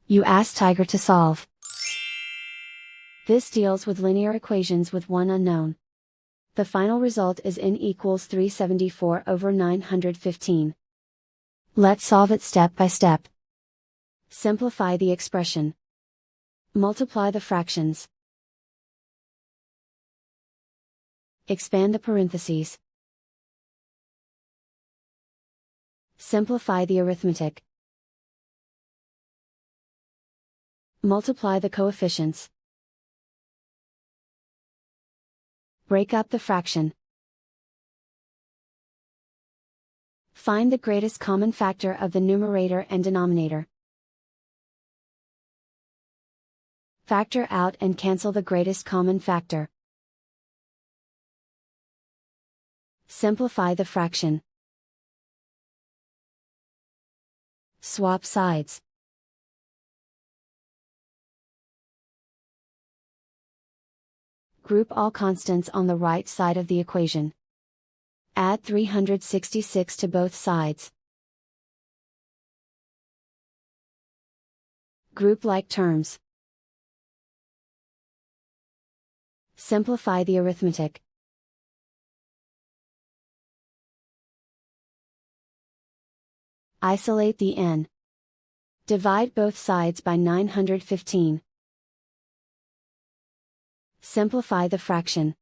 You ask Tiger to solve. This deals with linear equations with one unknown. The final result is n equals 374 over 915. Let's solve it step by step. Simplify the expression. Multiply the fractions. Expand the parentheses. Simplify the arithmetic. Multiply the coefficients. Break up the fraction. Find the greatest common factor of the numerator and denominator. Factor out and cancel the greatest common factor. Simplify the fraction. Swap sides. Group all constants on the right side of the equation. Add 366 to both sides. Group like terms. Simplify the arithmetic. Isolate the n. Divide both sides by 915. Simplify the fraction.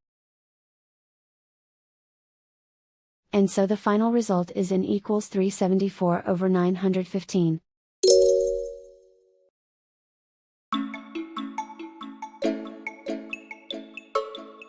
And so the final result is n equals 374 over 915.